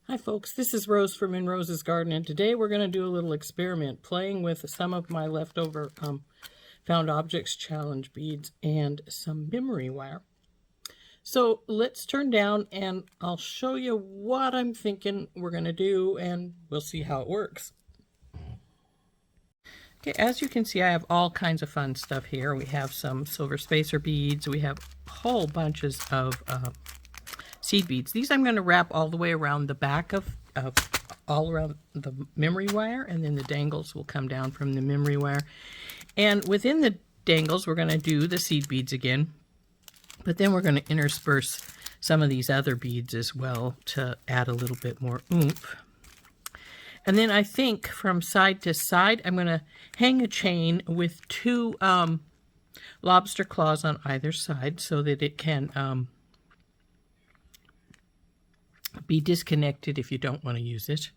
Hi folks, this is Rose from In Rose's Garden, and today we're going to do a little experiment playing with some of my leftover Found Objects Challenge beads and some memory wire. So let's turn down and I'll show you what I'm thinking we're going to do and we'll see how it works. Okay, as you can see, I have all kinds of fun stuff here. We have some silver spacer beads, we have whole bunches of seed beads. These I'm going to wrap all the way around the back of all around the memory wire, and then the dangles will come down from the memory wire. And within the dangles, we're going to do the seed beads again, but then we're going to intersperse some of these other beads as well to add a little bit more oomph. And then I think from side to side, I'm going to hang a chain with two lobster claws on either side so that it can be disconnected if you don't want to use it,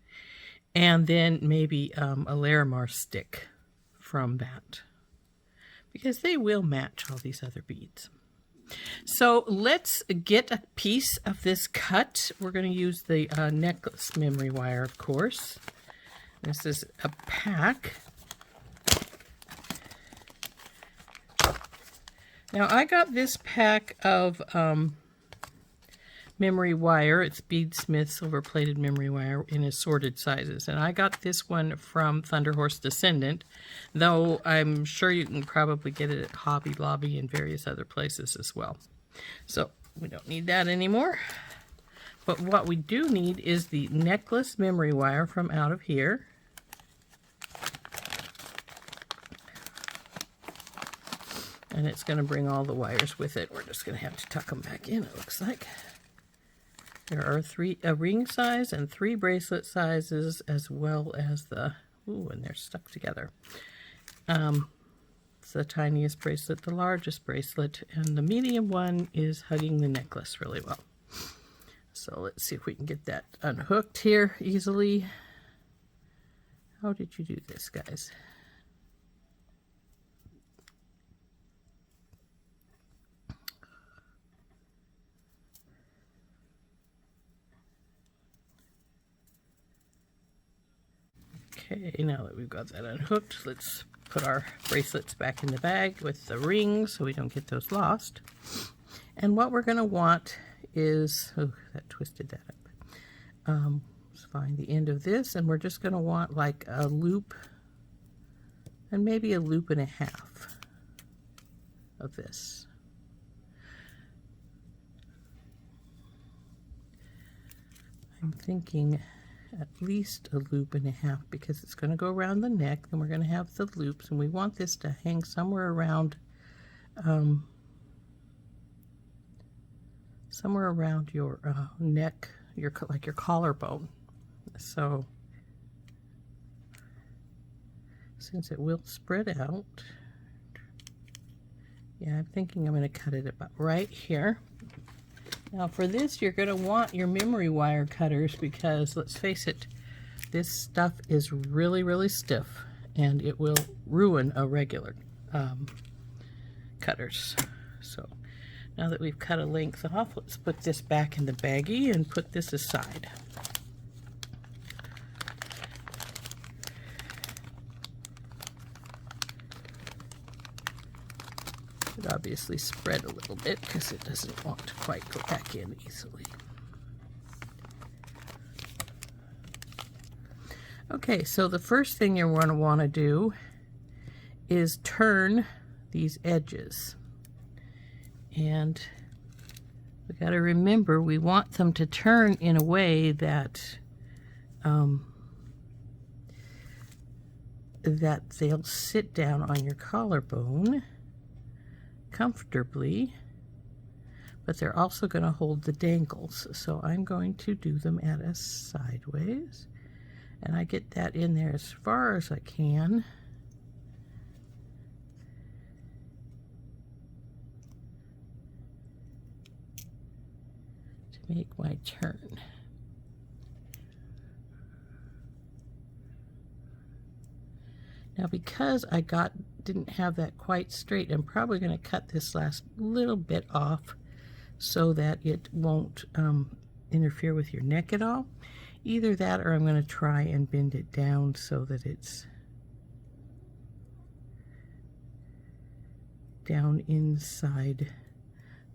and then maybe a Larimar stick from that, because they will match all these other beads. So let's get a piece of this cut. We're going to use the necklace memory wire, of course. This is a pack. Now I got this pack of memory wire. It's Bead Smith silver plated memory wire in assorted sizes, and I got this one from Thunderhorse Descendant, though I'm sure you can probably get it at Hobby Lobby and various other places as well. So we don't need that anymore, but what we do need is the necklace memory wire from out of here. And it's going to bring all the wires with it. We're just going to have to tuck them back in, it looks like. There are a ring size and 3 bracelet sizes, as well as the, and they're stuck together. It's the tiniest bracelet, the largest bracelet, and the medium one is hugging the necklace really well. So let's see if we can get that unhooked here easily. How did you do this, guys? Okay, now that we've got that unhooked, let's put our bracelets back in the bag with the rings so we don't get those lost. And what we're going to want is, oh, that twisted that up. Let's find the end of this, and we're just going to want like a loop and maybe a loop and a half of this. I'm thinking at least a loop and a half, because it's going to go around the neck, and we're going to have the loops, and we want this to hang somewhere around your neck, like your collarbone. So since it will spread out, yeah, I'm thinking I'm going to cut it about right here. Now for this, you're going to want your memory wire cutters, because let's face it, this stuff is really, really stiff and it will ruin a regular cutters. So now that we've cut a length off, let's put this back in the baggie and put this aside. It obviously spread a little bit because it doesn't want to quite go back in easily. Okay, so the first thing you're going to want to do is turn these edges. And we got to remember, we want them to turn in a way that that they'll sit down on your collarbone comfortably, but they're also going to hold the dangles. So I'm going to do them at a sideways, and I get that in there as far as I can. To make my turn. Now because I didn't have that quite straight, I'm probably going to cut this last little bit off so that it won't interfere with your neck at all. Either that or I'm going to try and bend it down so that it's down inside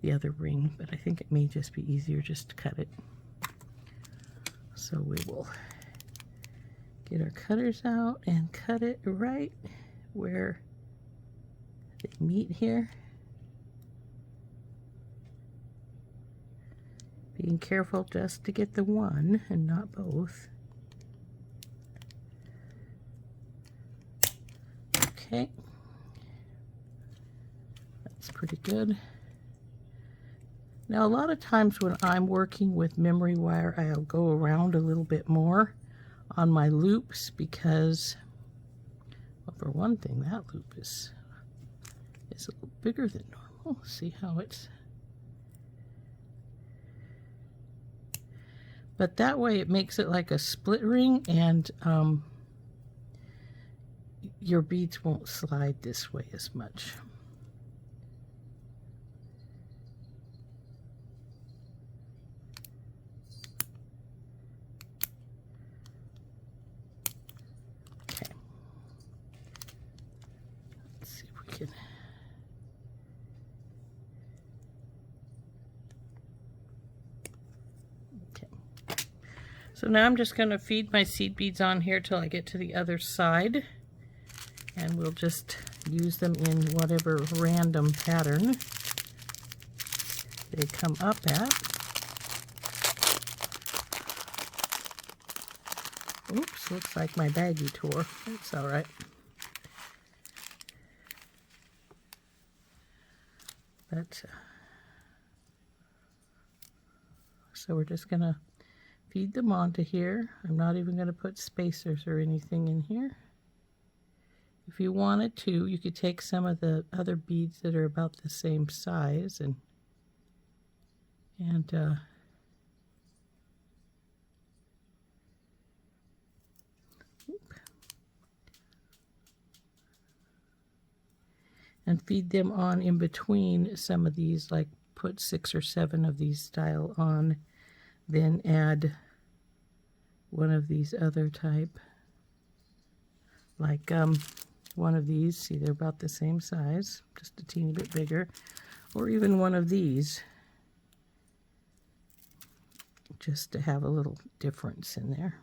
the other ring, but I think it may just be easier just to cut it. So we will get our cutters out and cut it right where they meet here. Being careful just to get the one and not both. Okay. That's pretty good. Now, a lot of times when I'm working with memory wire, I'll go around a little bit more on my loops because, well, for one thing, that loop is a little bigger than normal. See how it's... But that way it makes it like a split ring, and your beads won't slide this way as much. Okay. Let's see if we can... So now I'm just going to feed my seed beads on here till I get to the other side, and we'll just use them in whatever random pattern they come up at. Oops, looks like my baggie tore. That's all right. But, so we're just going to feed them onto here. I'm not even going to put spacers or anything in here. If you wanted to, you could take some of the other beads that are about the same size and feed them on in between some of these, like put 6 or 7 of these style on, then add one of these other type, like one of these. See, they're about the same size, just a teeny bit bigger, or even one of these, just to have a little difference in there.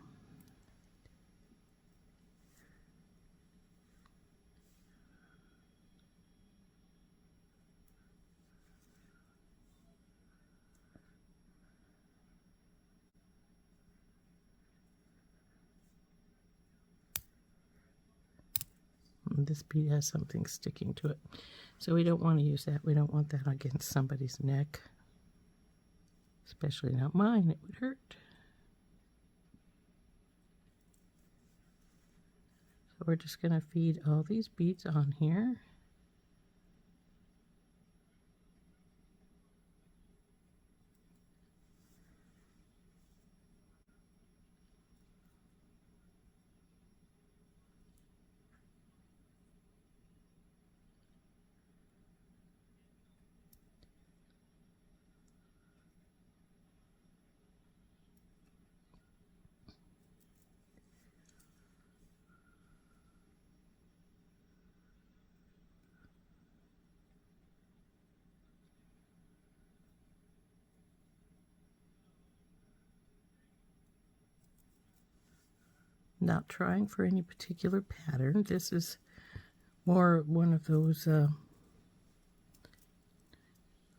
This bead has something sticking to it, so we don't want to use that. We don't want that against somebody's neck, especially not mine. It would hurt. So we're just going to feed all these beads on here. Not trying for any particular pattern. This is more one of those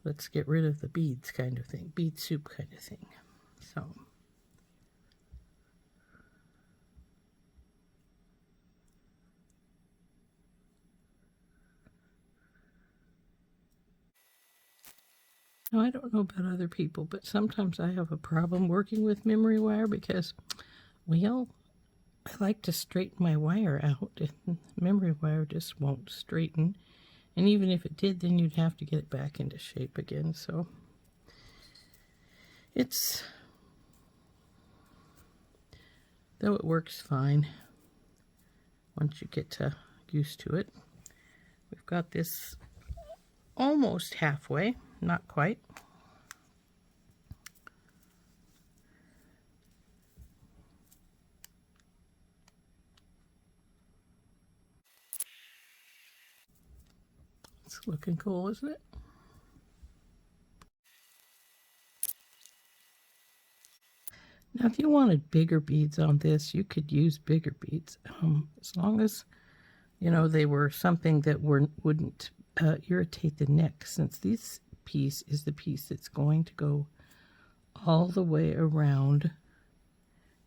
let's get rid of the beads kind of thing, bead soup kind of thing. So now, I don't know about other people, but sometimes I have a problem working with memory wire because, well, I like to straighten my wire out, and memory wire just won't straighten. And even if it did, then you'd have to get it back into shape again. So it's, though it works fine once you get used to it. We've got this almost halfway, not quite. Looking cool, isn't it? Now, if you wanted bigger beads on this, you could use bigger beads, as long as, you know, they were something that wouldn't irritate the neck, since this piece is the piece that's going to go all the way around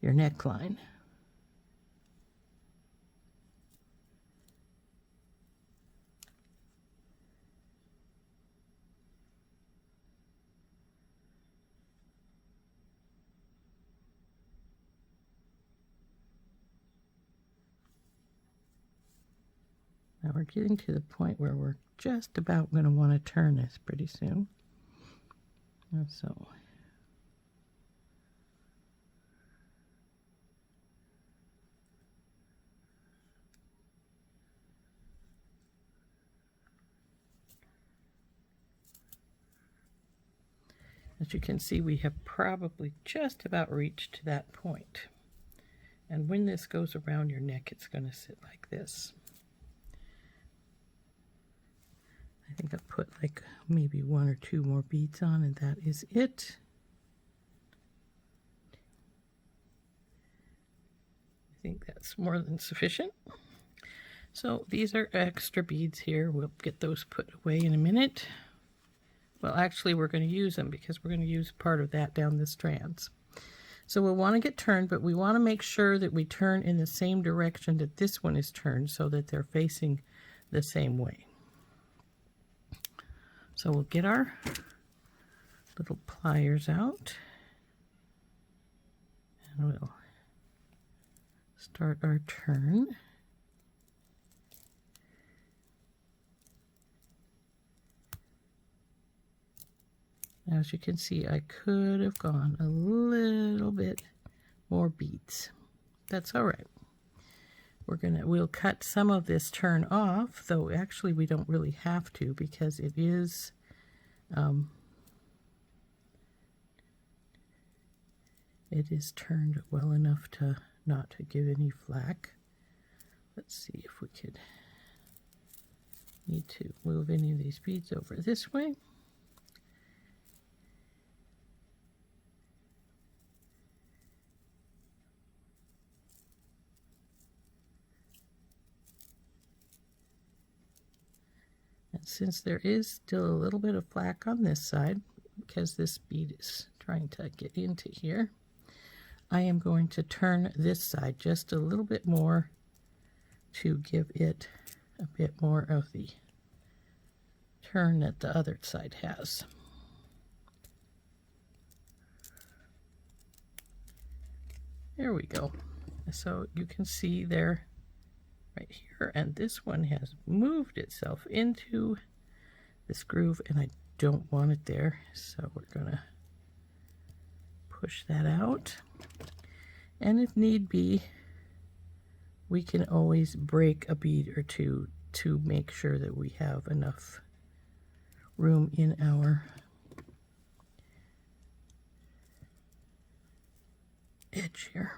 your neckline. Now we're getting to the point where we're just about going to want to turn this pretty soon. And so as you can see, we have probably just about reached that point. And when this goes around your neck, it's going to sit like this. I think I've put like maybe 1 or 2 more beads on, and that is it. I think that's more than sufficient. So these are extra beads here. We'll get those put away in a minute. Well, actually, we're going to use them because we're going to use part of that down the strands. So we'll want to get turned, but we want to make sure that we turn in the same direction that this one is turned, so that they're facing the same way. So we'll get our little pliers out, and we'll start our turn. Now, as you can see, I could have gone a little bit more beads. That's all right. We'll cut some of this turn off, though actually we don't really have to, because it is turned well enough to not to give any flack. Let's see if we could need to move any of these beads over this way. Since there is still a little bit of flack on this side, because this bead is trying to get into here, I am going to turn this side just a little bit more to give it a bit more of the turn that the other side has. There we go. So you can see there right here, and this one has moved itself into this groove, and I don't want it there, so we're gonna push that out. And if need be, we can always break a bead or two to make sure that we have enough room in our edge here,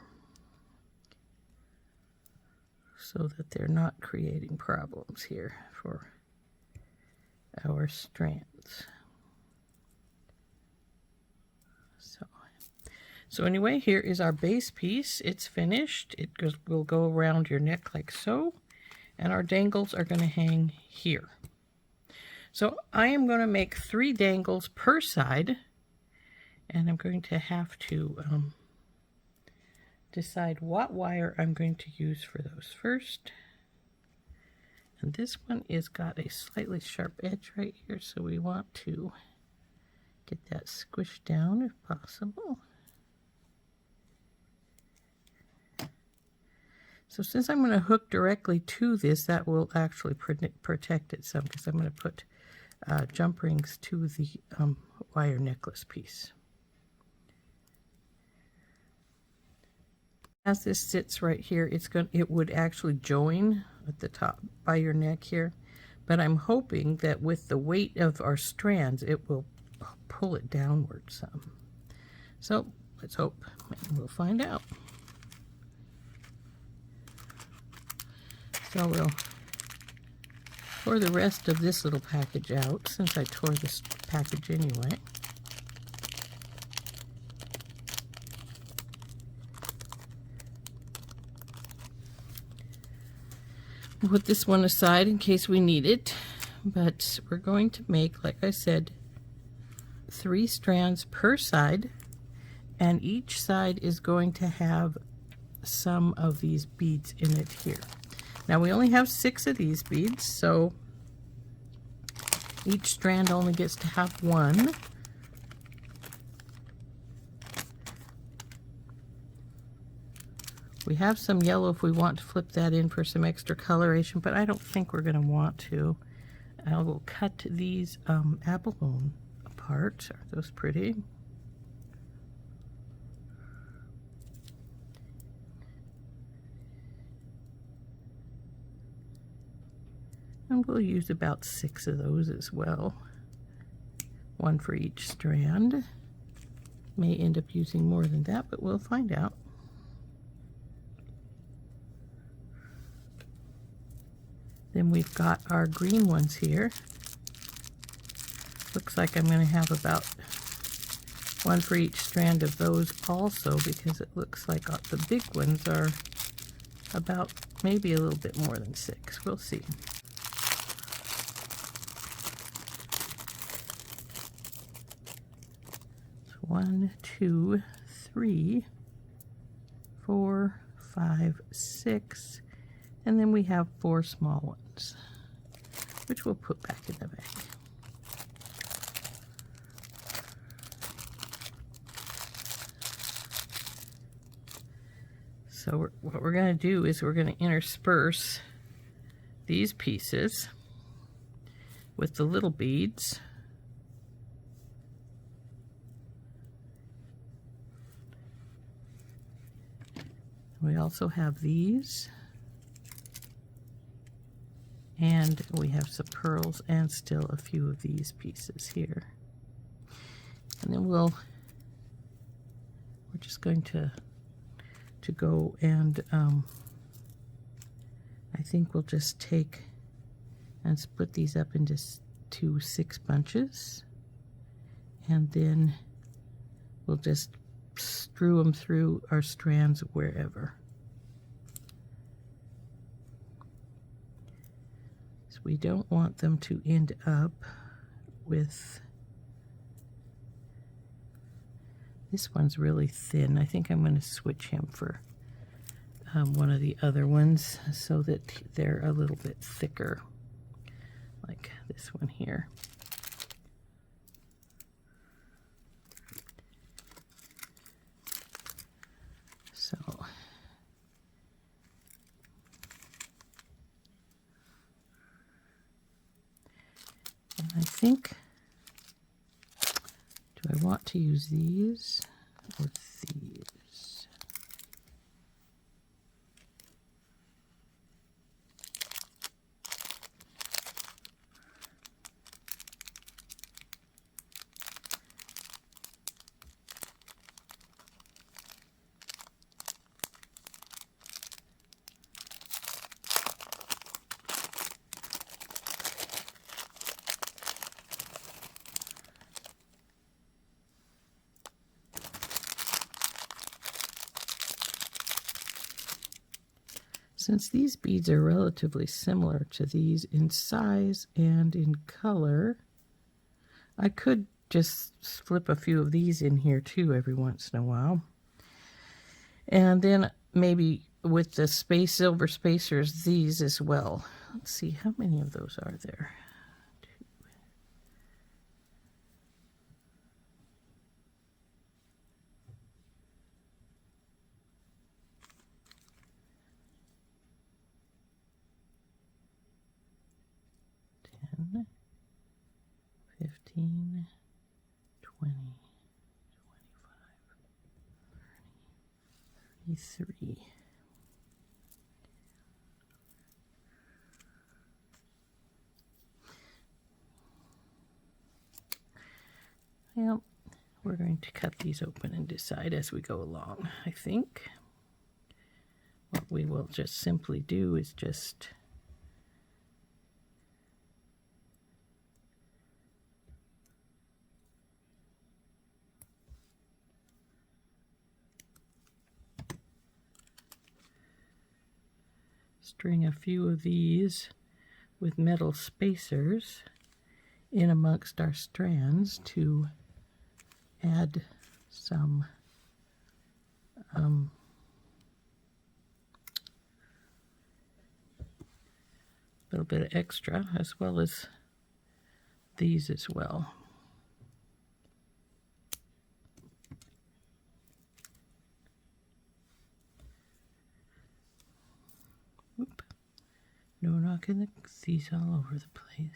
so that they're not creating problems here for our strands. So anyway, here is our base piece. It's finished. Will go around your neck like so, and our dangles are going to hang here. So I am going to make 3 dangles per side, and I'm going to have to decide what wire I'm going to use for those first. And this one is got a slightly sharp edge right here, so we want to get that squished down if possible. So since I'm going to hook directly to this, that will actually protect it some, because I'm going to put jump rings to the wire necklace piece. As this sits right here, it would actually join at the top by your neck here, but I'm hoping that with the weight of our strands, it will pull it downward some. So let's hope, and we'll find out. So we'll tore the rest of this little package out, since I tore this package anyway. We'll put this one aside in case we need it, but we're going to make, like I said, 3 strands per side, and each side is going to have some of these beads in it here. Now we only have 6 of these beads, so each strand only gets to have 1. We have some yellow if we want to flip that in for some extra coloration, but I don't think we're going to want to. I will cut these abalone apart. Are those pretty? And we'll use about 6 of those as well. 1 for each strand. May end up using more than that, but we'll find out. Then we've got our green ones here. Looks like I'm going to have about 1 for each strand of those also, because it looks like the big ones are about maybe a little bit more than 6. We'll see. So 1, 2, 3, 4, 5, 6. And then we have 4 small ones, which we'll put back in the bag. So what we're going to do is we're going to intersperse these pieces with the little beads. We also have these. And we have some pearls and still a few of these pieces here. And then we're just going to go and I think we'll just take and split these up into 6 bunches, and then we'll just strew them through our strands wherever. We don't want them to end up with, this one's really thin. I think I'm going to switch him for one of the other ones so that they're a little bit thicker, like this one here. So I think, do I want to use these or these? Since these beads are relatively similar to these in size and in color, I could just slip a few of these in here too every once in a while. And then maybe with the silver spacers, these as well. Let's see, how many of those are there? 15, 20, 25, 30, 33. Well, we're going to cut these open and decide as we go along. I think what we will just simply do is just string a few of these with metal spacers in amongst our strands to add some little bit of extra, as well as these as well. Oop. No knocking these all over the place.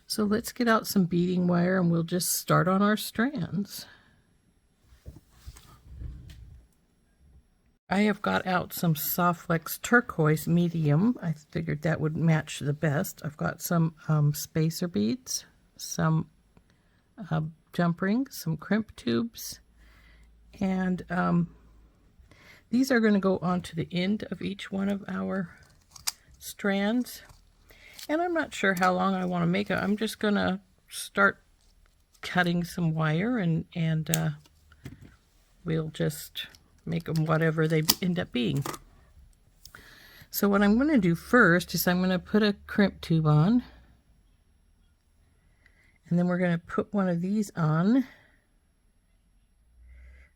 So let's get out some beading wire and we'll just start on our strands. I have got out some Soft Flex turquoise medium. I figured that would match the best. I've got some spacer beads, some jump rings, some crimp tubes, and these are going to go onto the end of each one of our strands. And I'm not sure how long I want to make it. I'm just going to start cutting some wire and we'll just make them whatever they end up being. So what I'm going to do first is I'm going to put a crimp tube on. And then we're going to put one of these on.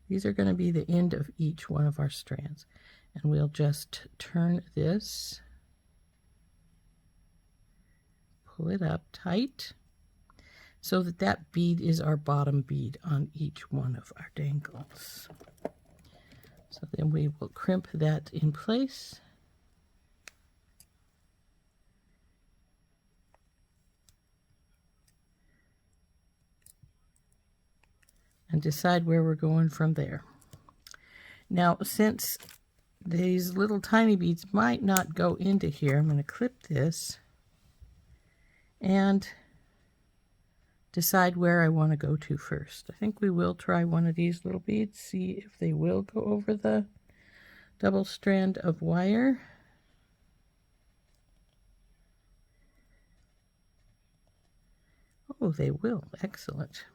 These are going to be the end of each one of our strands. And we'll just turn this, pull it up tight so that that bead is our bottom bead on each one of our dangles. So then we will crimp that in place. And decide where we're going from there. Now, since these little tiny beads might not go into here, I'm going to clip this and decide where I want to go to first. I think we will try one of these little beads, see if they will go over the double strand of wire. Oh, they will. Excellent.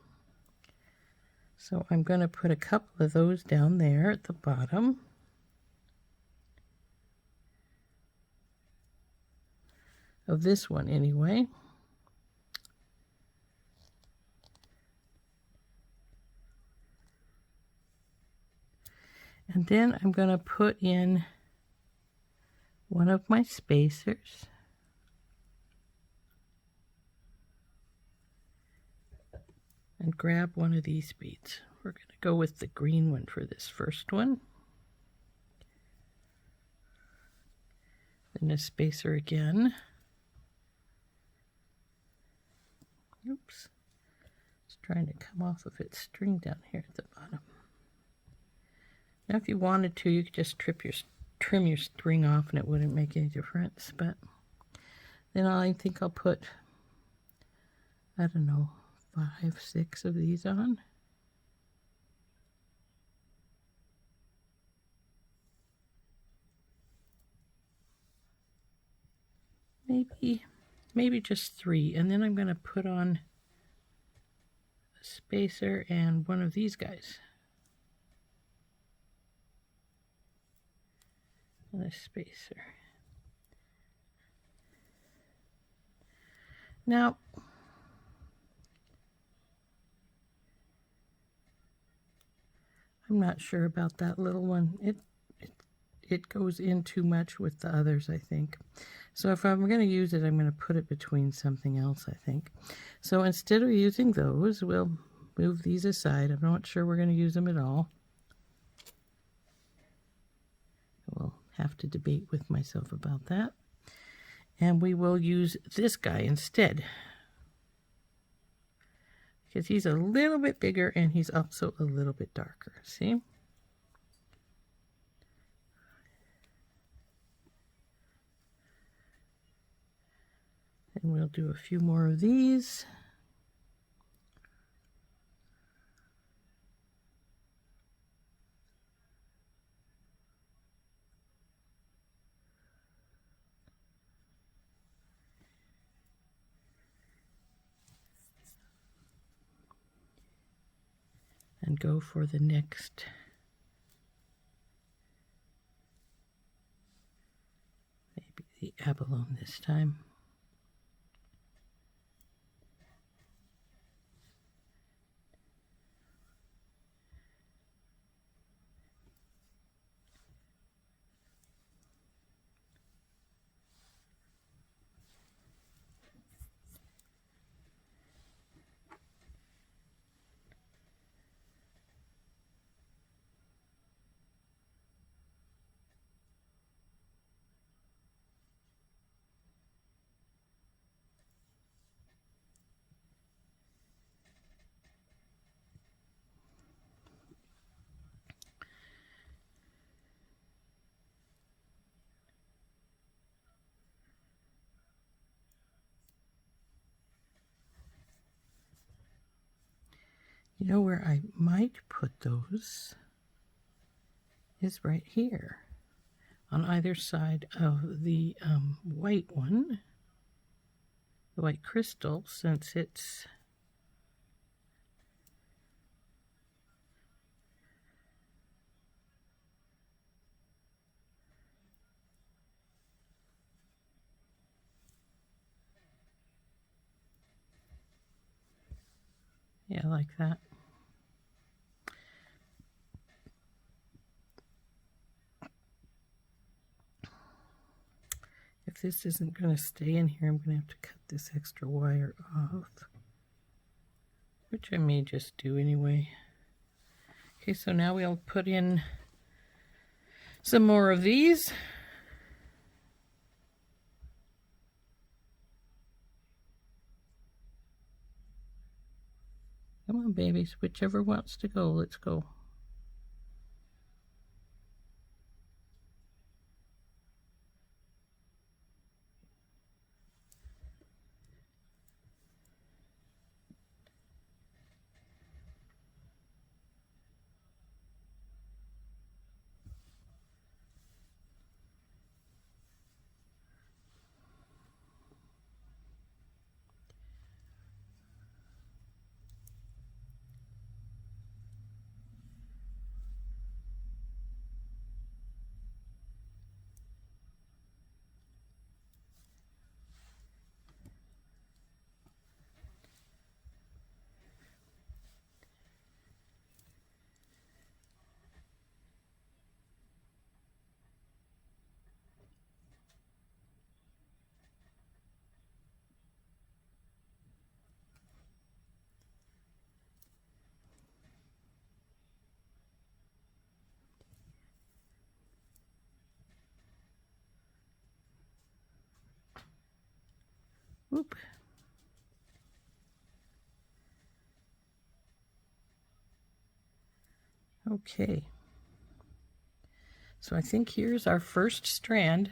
So I'm going to put a couple of those down there at the bottom. Of this one anyway. And then I'm going to put in one of my spacers. And grab one of these beads. We're going to go with the green one for this first one. Then a spacer again. Oops. It's trying to come off of its string down here at the bottom. Now if you wanted to, you could just trim your string off and it wouldn't make any difference. But then I think I'll put, I don't know, 5, 6 of these on. Maybe just 3, and then I'm going to put on a spacer and one of these guys. And a spacer. Now, I'm not sure about that little one. It goes in too much with the others, I think. So if I'm going to use it, I'm going to put it between something else, I think. So instead of using those, we'll move these aside. I'm not sure we're going to use them at all. We'll have to debate with myself about that. And we will use this guy instead, because he's a little bit bigger and he's also a little bit darker. See? And we'll do a few more of these. and go for the next maybe the abalone this time. You know where I might put those is right here on either side of the white one, the white crystal, since it's yeah, like that. If this isn't going to stay in here, I'm going to have to cut this extra wire off, which I may just do anyway. Okay, so now we'll put in some more of these. Come on, babies, whichever wants to go, let's go. Whoop. Okay. So I think here's our first strand.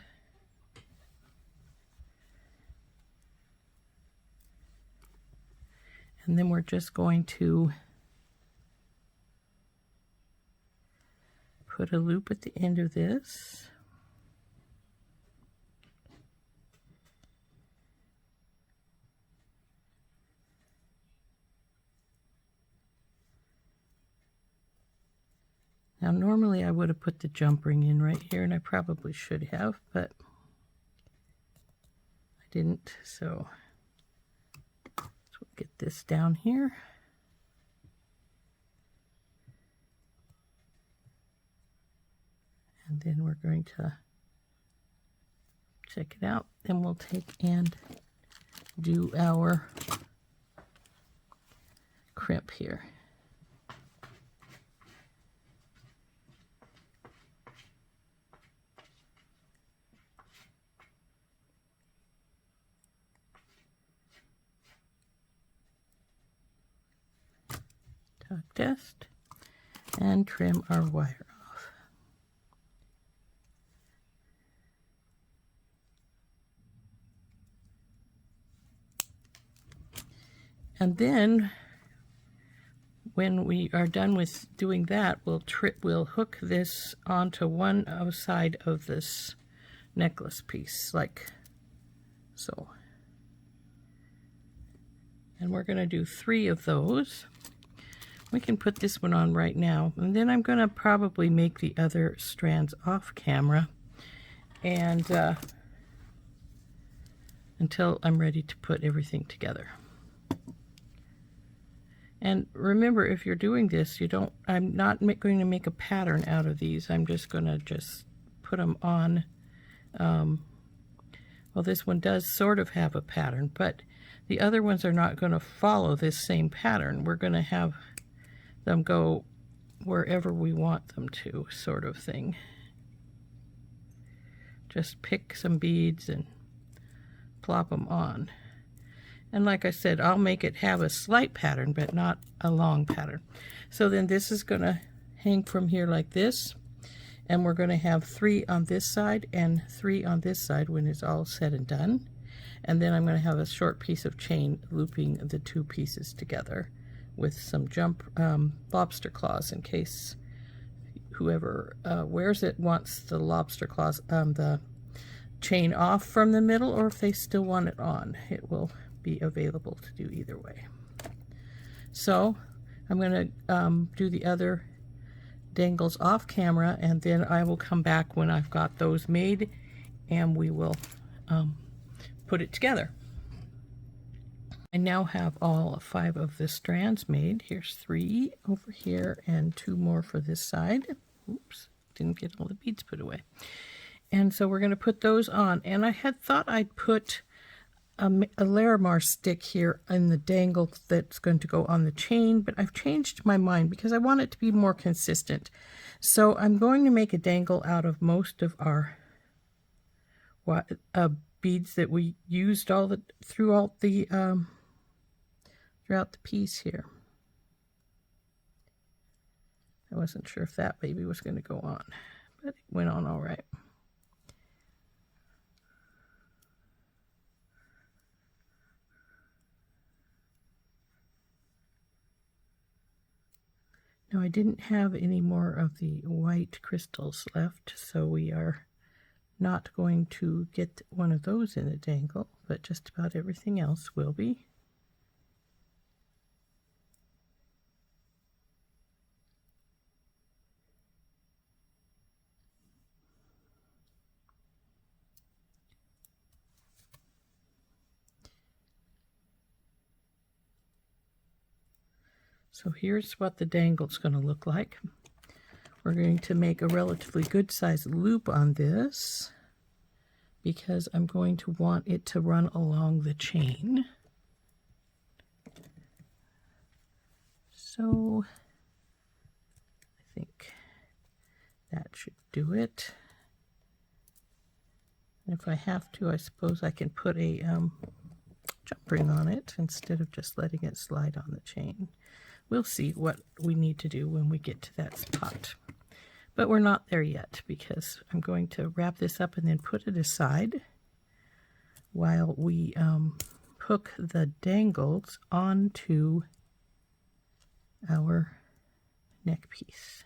And then we're just going to put a loop at the end of this. Now normally I would have put the jump ring in right here, and I probably should have, but I didn't, so we'll get this down here. And then we're going to check it out. Then we'll take and do our crimp here. Tuck test and trim our wire off. And then when we are done with doing that, we'll hook this onto one side of this necklace piece, like so. And we're going to do 3 of those. We can put this one on right now, and then I'm going to probably make the other strands off camera, and until I'm ready to put everything together. And remember, if you're doing this, I'm not going to make a pattern out of these. I'm just going to put them on. Well, this one does sort of have a pattern, but the other ones are not going to follow this same pattern. We're going to have them go wherever we want them to, sort of thing. Just pick some beads and plop them on. And like I said, I'll make it have a slight pattern, but not a long pattern. So then this is going to hang from here like this, and we're going to have 3 on this side and 3 on this side when it's all said and done. And then I'm going to have a short piece of chain looping the 2 pieces together with some lobster claws, in case whoever wears it wants the lobster claws, the chain off from the middle, or if they still want it on. It will be available to do either way. So I'm going to do the other dangles off camera, and then I will come back when I've got those made, and we will put it together. I now have all 5 of the strands made. Here's 3 over here and 2 more for this side. Oops, didn't get all the beads put away. And so we're going to put those on. And I had thought I'd put a Larimar stick here in the dangle that's going to go on the chain, but I've changed my mind because I want it to be more consistent. So I'm going to make a dangle out of most of our beads that we used throughout the piece here. I wasn't sure if that baby was going to go on, but it went on all right. Now, I didn't have any more of the white crystals left, so we are not going to get one of those in the dangle, but just about everything else will be. So here's what the dangle's going to look like. We're going to make a relatively good sized loop on this because I'm going to want it to run along the chain. So I think that should do it. And if I have to, I suppose I can put a jump ring on it instead of just letting it slide on the chain. We'll see what we need to do when we get to that spot. But we're not there yet because I'm going to wrap this up and then put it aside while we hook the dangles onto our neck piece.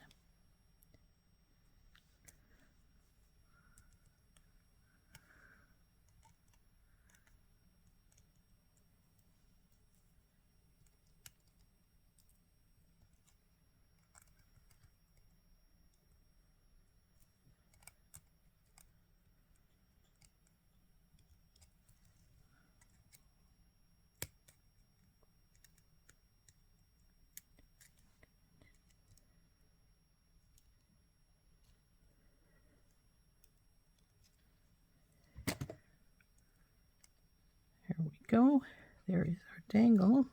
There we go. There is our dangle.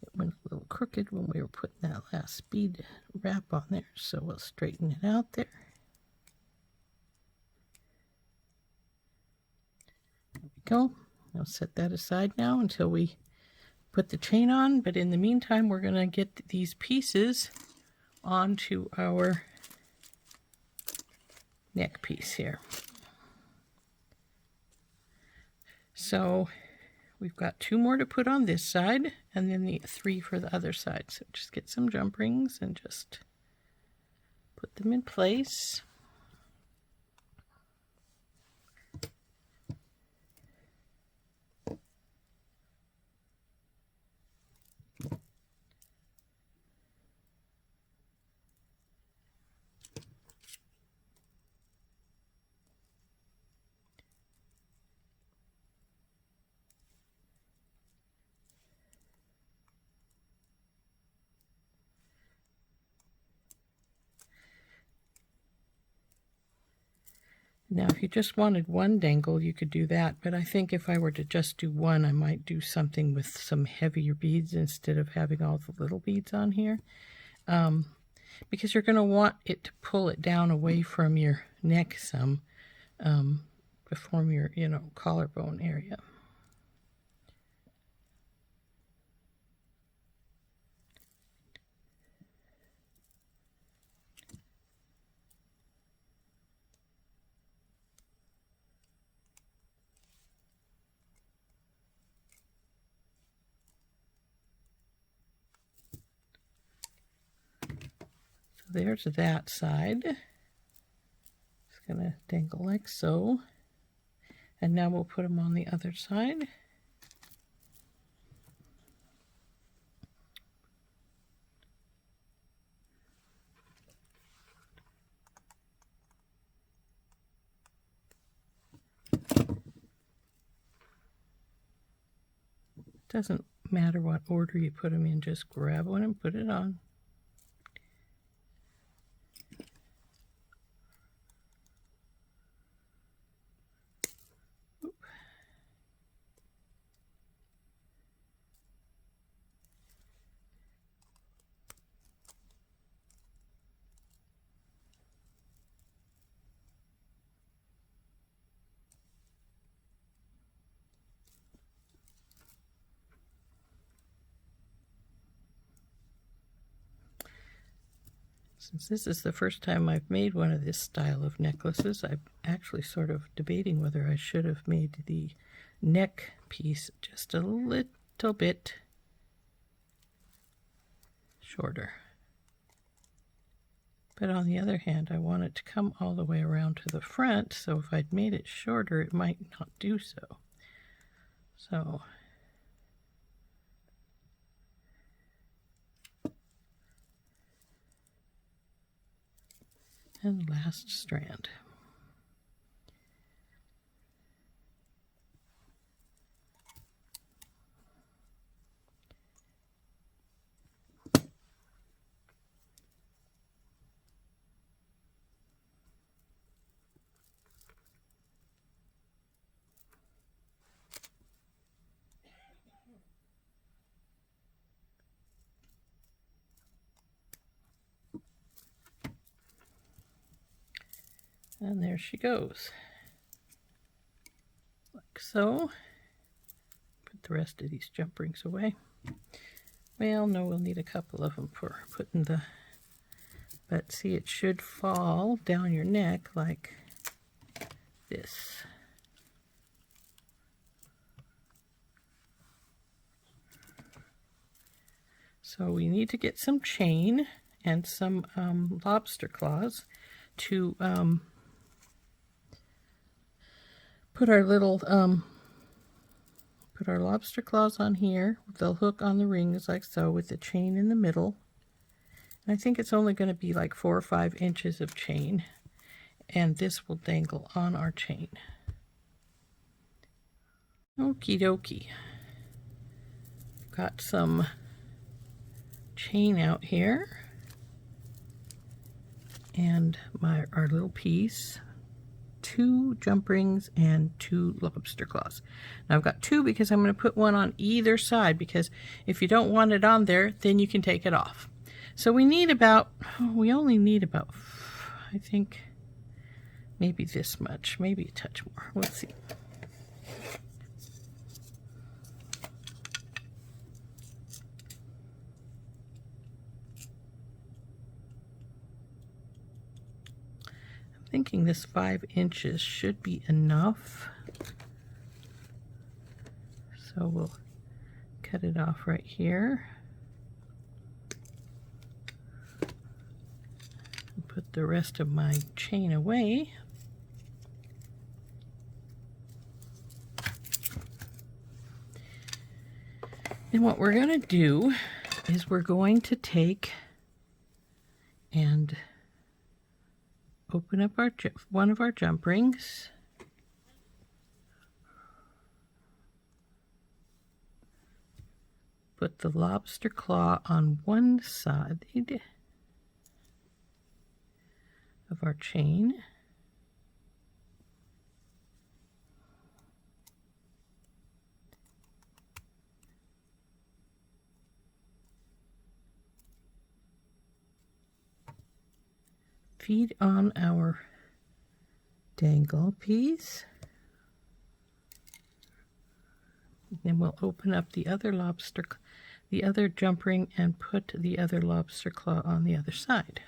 It went a little crooked when we were putting that last bead wrap on there, so we'll straighten it out there. There we go. I'll set that aside now until we put the chain on, but in the meantime we're going to get these pieces onto our neck piece here. So we've got 2 more to put on this side and then the 3 for the other side. So just get some jump rings and just put them in place. Now, if you just wanted one dangle, you could do that, but I think if I were to just do one, I might do something with some heavier beads instead of having all the little beads on here. Because you're going to want it to pull it down away from your neck some to form your, collarbone area. There's that side. It's going to dangle like so. And now we'll put them on the other side. Doesn't matter what order you put them in, just grab one and put it on. Since this is the first time I've made one of this style of necklaces, I'm actually sort of debating whether I should have made the neck piece just a little bit shorter. But on the other hand, I want it to come all the way around to the front, so if I'd made it shorter, it might not do so. And last strand. And there she goes, like so. Put the rest of these jump rings away. Well, no, we'll need a couple of them for putting the, but see, it should fall down your neck like this. So we need to get some chain and some lobster claws to put our little put our lobster claws on here. They'll hook on the rings like so with the chain in the middle. And I think it's only going to be like 4 or 5 inches of chain, and this will dangle on our chain. Okie dokie. Got some chain out here and our little piece, 2 jump rings and 2 lobster claws. Now I've got 2 because I'm going to put one on either side, because if you don't want it on there, then you can take it off. So we need about, we only need about, I think, maybe this much, maybe a touch more. Let's see. Thinking this 5 inches should be enough. So we'll cut it off right here. And put the rest of my chain away. And what we're going to do is we're going to take and open up our one of our jump rings, put the lobster claw on one side of our chain, feed on our dangle piece. Then we'll open up the other lobster, the other jump ring, and put the other lobster claw on the other side.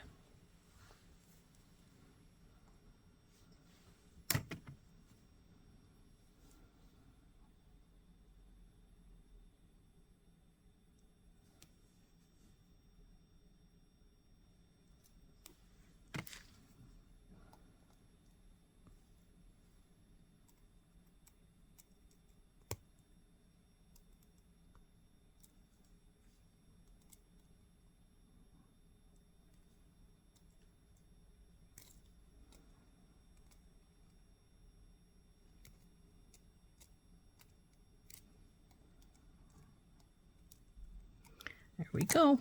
There we go.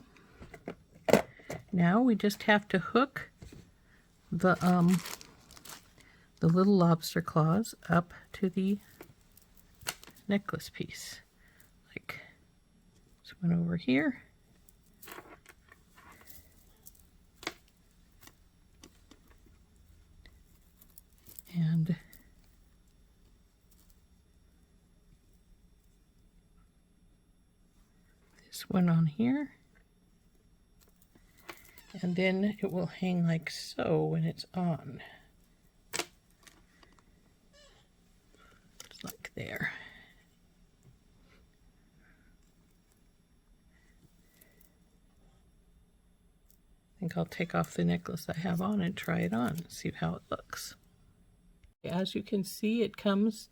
Now we just have to hook the little lobster claws up to the necklace piece, like this one over here. And this one on here. And then it will hang like so when it's on. It's like there. I think I'll take off the necklace I have on and try it on and see how it looks. As you can see, it comes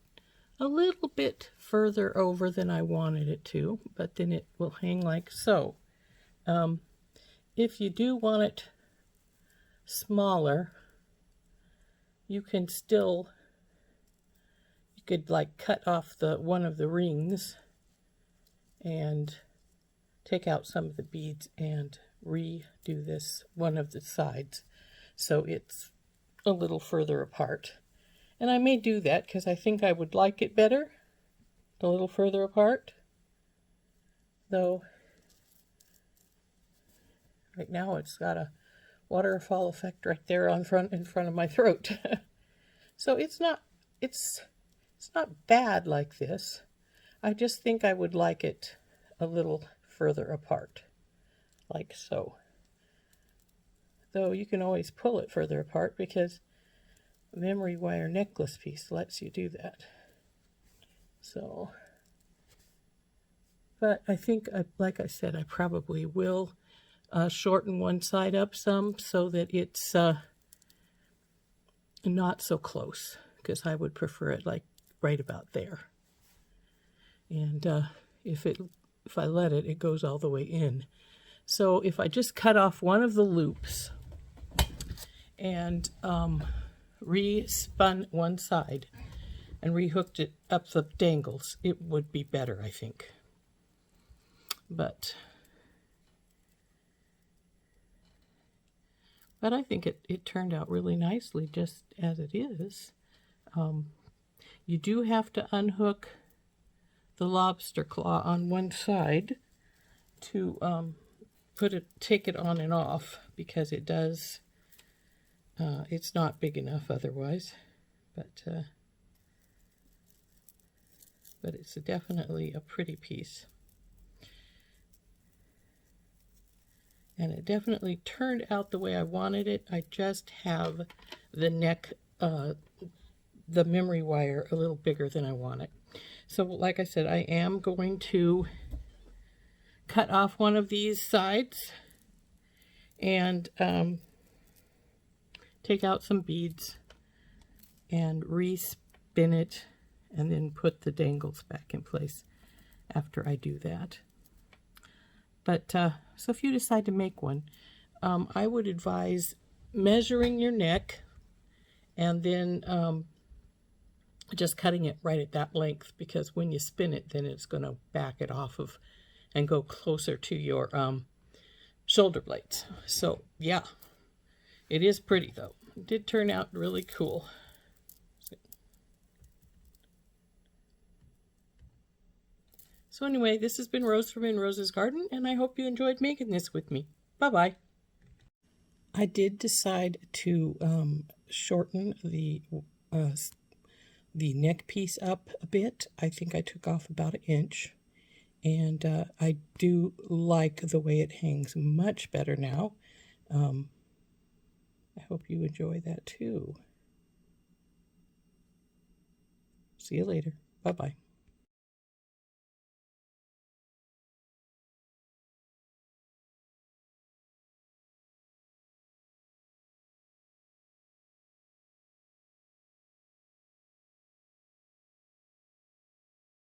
a little bit further over than I wanted it to, but then it will hang like so. If you do want it smaller, you can still, you could like cut off one of the rings and take out some of the beads and redo this one of the sides so it's a little further apart. And I may do that because I think I would like it better a little further apart, though right now it's got a waterfall effect right there in front of my throat. So it's not bad like this. I just think I would like it a little further apart, like so. Though you can always pull it further apart because memory wire necklace piece lets you do that. So, but I think, like I said, I probably will shorten one side up some so that it's not so close, because I would prefer it like right about there. And if I let it, it goes all the way in. So if I just cut off one of the loops and re-spun one side and rehooked it up the dangles, it would be better, I think. But I think it turned out really nicely just as it is. You do have to unhook the lobster claw on one side to take it on and off, because it does, it's not big enough otherwise, but it's definitely a pretty piece. And it definitely turned out the way I wanted it. I just have the neck, the memory wire a little bigger than I want it. So like I said, I am going to cut off one of these sides and take out some beads and re-spin it and then put the dangles back in place after I do that. But so if you decide to make one, I would advise measuring your neck and then just cutting it right at that length, because when you spin it, then it's going to back it off of and go closer to your shoulder blades. So yeah, it is pretty though. It did turn out really cool. So anyway, this has been Rose from In Rose's Garden, and I hope you enjoyed making this with me. Bye-bye. I did decide to shorten the neck piece up a bit. I think I took off about 1 inch. And I do like the way it hangs much better now. I hope you enjoy that too. See you later. Bye-bye.